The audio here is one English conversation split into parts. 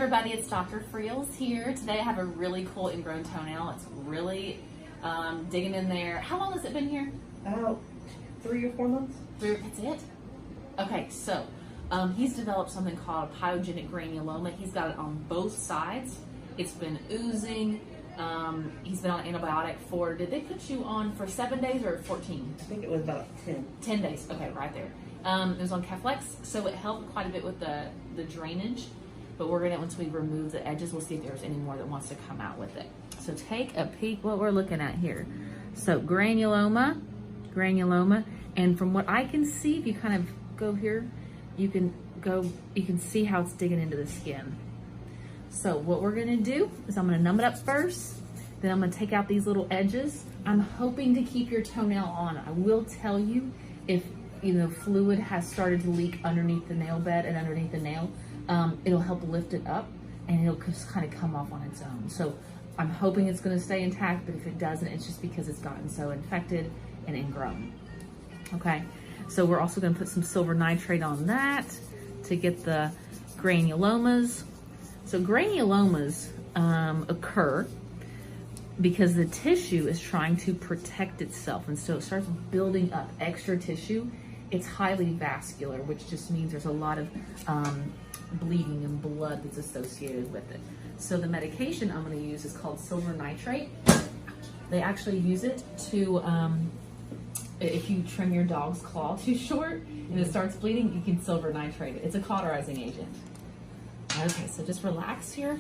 everybody, it's Dr. Friels here. Today I have a really cool ingrown toenail. It's really digging in there. How long has it been here? About 3 or 4 months. That's it? Okay, so he's developed something called pyogenic granuloma. He's got it on both sides. It's been oozing. He's been on antibiotic for, did they put you on for 7 days or 14? I think it was about 10. 10 days, okay, right there. It was on Caflex, so it helped quite a bit with the drainage. But we're gonna, once we remove the edges, we'll see if there's any more that wants to come out with it. So take a peek what we're looking at here. So granuloma, and from what I can see, if you kind of go here, you can see how it's digging into the skin. So what we're gonna do is I'm gonna numb it up first, then I'm gonna take out these little edges. I'm hoping to keep your toenail on. I will tell you if fluid has started to leak underneath the nail bed and underneath the nail, it'll help lift it up and it'll just kind of come off on its own. So I'm hoping it's gonna stay intact, but if it doesn't, it's just because it's gotten so infected and ingrown. Okay, so we're also gonna put some silver nitrate on that to get the granulomas. So granulomas occur because the tissue is trying to protect itself, and so it starts building up extra tissue. It's highly vascular, which just means there's a lot of bleeding and blood that's associated with it. So the medication I'm going to use is called silver nitrate. They actually use it to, if you trim your dog's claw too short and it starts bleeding, you can silver nitrate it. It's a cauterizing agent. Okay, so just relax your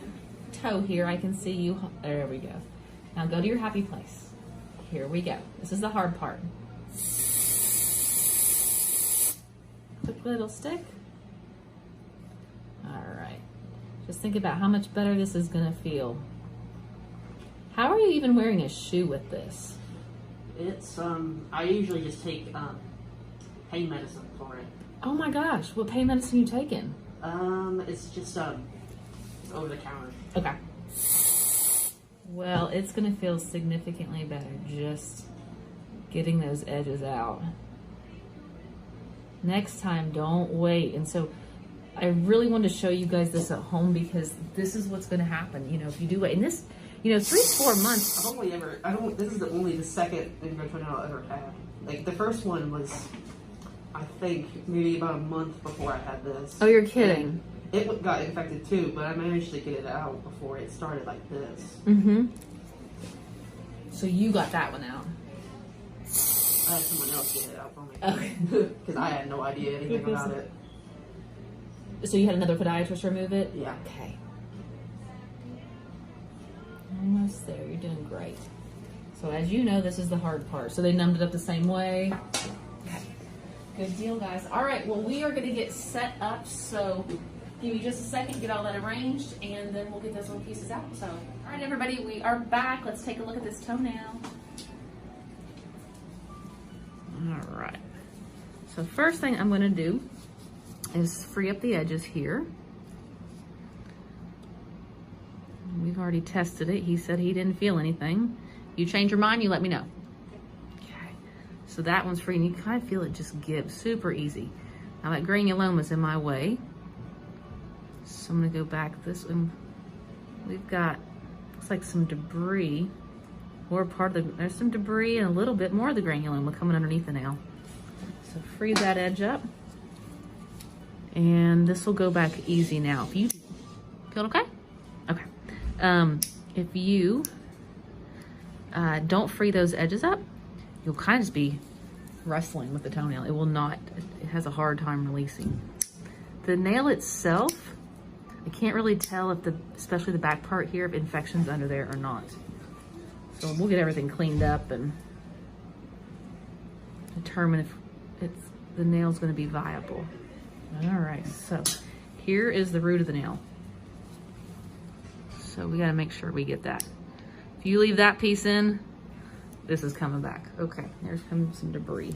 toe here. I can see you. There we go. Now go to your happy place. Here we go. This is the hard part. Quick little stick. All right. Just think about how much better this is gonna feel. How are you even wearing a shoe with this? It's, I usually just take pain medicine for it. Oh my gosh, what pain medicine you taking? It's just, over the counter. Okay. Well, it's gonna feel significantly better just getting those edges out. Next time, don't wait. And so I really wanted to show you guys this at home because this is what's gonna happen, if you do wait. And this, 3 to 4 months. This is only the second ingrown toenail I've ever had. Like, the first one was, I think, maybe about a month before I had this. Oh, you're kidding. And it got infected too, but I managed to get it out before it started like this. Mm-hmm. So you got that one out. I had someone else get it out for me. Okay. Because I had no idea anything about it. So you had another podiatrist remove it? Yeah. Okay. Almost there. You're doing great. So as you know, this is the hard part. So they numbed it up the same way. Okay. Good deal, guys. All right. Well, we are going to get set up. So give me just a second, get all that arranged, and then we'll get those little pieces out. So, all right, everybody, we are back. Let's take a look at this toenail. All right. So first thing I'm going to do is free up the edges here. We've already tested it. He said he didn't feel anything. You change your mind, you let me know. Okay. So that one's free, and you kind of feel it just give super easy. Now that granuloma's in my way. So I'm gonna go back this way. We've got, looks like some debris, or part of the, there's some debris and a little bit more of the granuloma coming underneath the nail. So free that edge up. And this will go back easy now. If you feel okay? Okay. If you don't free those edges up, you'll kind of just be wrestling with the toenail. It will not, it has a hard time releasing. The nail itself, I can't really tell if especially the back part here, if infection's under there or not. So we'll get everything cleaned up and determine if the nail's gonna be viable. All right, so here is the root of the nail. So we gotta make sure we get that. If you leave that piece in, this is coming back. Okay, there's some debris.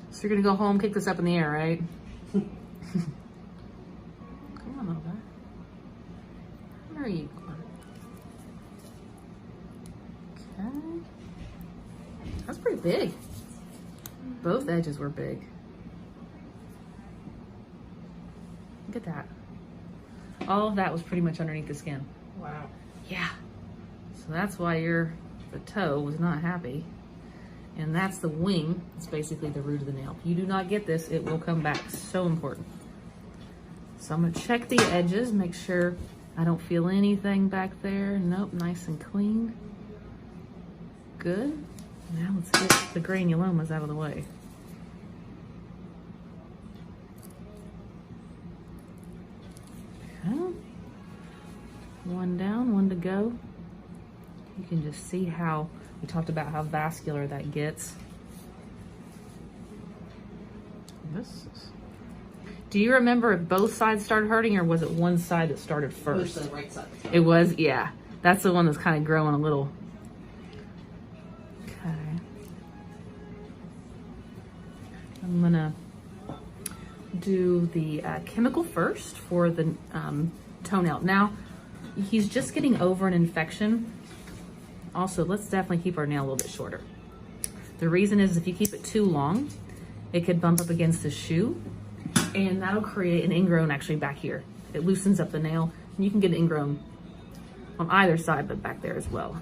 So you're gonna go home, kick this up in the air, right? Come on over. Where are you going? Okay. That's pretty big. Both edges were big. Look at that. All of that was pretty much underneath the skin. Wow. Yeah. So that's why the toe was not happy. And that's the wing. It's basically the root of the nail. If you do not get this, it will come back. So important. So I'm gonna check the edges, make sure I don't feel anything back there. Nope, nice and clean. Good. Now let's get the granulomas out of the way. Okay. One down, one to go. You can just see how, we talked about how vascular that gets. Do you remember if both sides started hurting, or was it one side that started first? It was the right side. It was, yeah. That's the one that's kind of growing a little. Okay. I'm gonna do the chemical first for the toenail. Now, he's just getting over an infection. Also, let's definitely keep our nail a little bit shorter. The reason is if you keep it too long, it could bump up against the shoe, and that'll create an ingrown actually back here. It loosens up the nail, and you can get an ingrown on either side, but back there as well.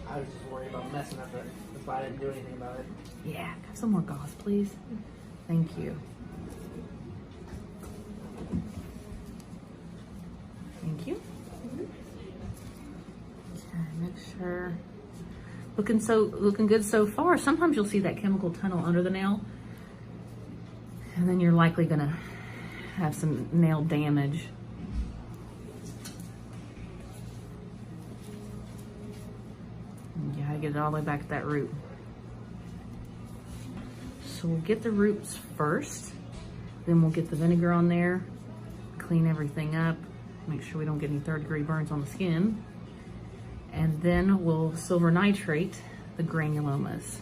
I was just worried about messing up it. That's why I didn't do anything about it. Yeah, have some more gauze, please. Thank you. Thank you. Okay, make sure. Looking good so far. Sometimes you'll see that chemical tunnel under the nail, and then you're likely gonna have some nail damage. You gotta get it all the way back to that root. So we'll get the roots first, then we'll get the vinegar on there, clean everything up, make sure we don't get any third-degree burns on the skin, and then we'll silver nitrate the granulomas.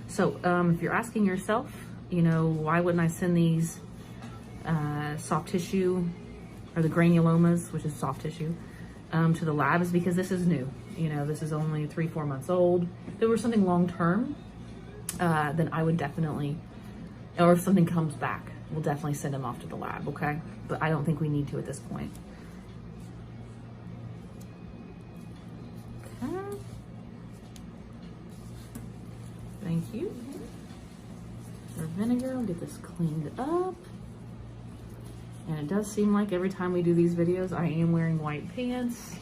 So if you're asking yourself, you know, why wouldn't I send these soft tissue, or the granulomas, which is soft tissue, to the lab, is because this is new. You know, this is only 3-4 months old. If it were something long-term, then I would definitely, or if something comes back, we'll definitely send them off to the lab, okay? But I don't think we need to at this point. Okay. Thank you. Our vinegar, we'll get this cleaned up. And it does seem like every time we do these videos, I am wearing white pants.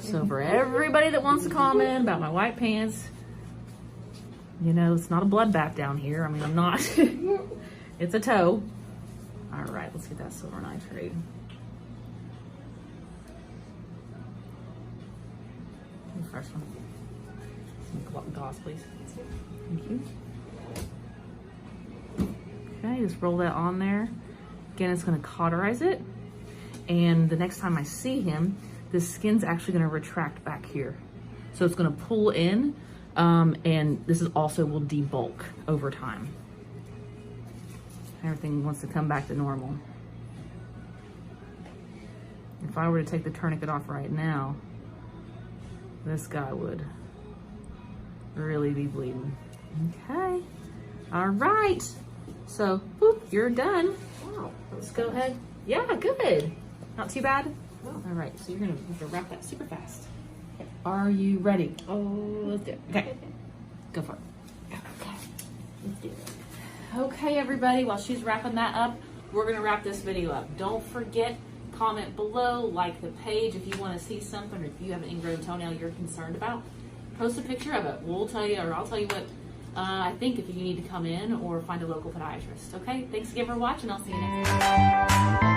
So for everybody that wants to comment about my white pants, you know, it's not a bloodbath down here. I mean, I'm not. It's a toe. All right, let's get that silver nitrate. The first one. Some gauze, please. Thank you. Okay, just roll that on there. Again, it's gonna cauterize it. And the next time I see him, the skin's actually gonna retract back here. So it's gonna pull in, and this is also will debulk over time. Everything wants to come back to normal. If I were to take the tourniquet off right now, this guy would really be bleeding. Okay, all right. So, boop, you're done. Wow. Let's go ahead. Yeah, good. Not too bad? No. All right, so you're gonna have to wrap that super fast. Are you ready? Oh, let's do it. Okay, go for it. Okay, let's do it. Okay, everybody, while she's wrapping that up, we're gonna wrap this video up. Don't forget, comment below, like the page if you wanna see something, or if you have an ingrown toenail you're concerned about, post a picture of it. We'll tell you, or I'll tell you what I think if you need to come in or find a local podiatrist. Okay, thanks again for watching. I'll see you next time.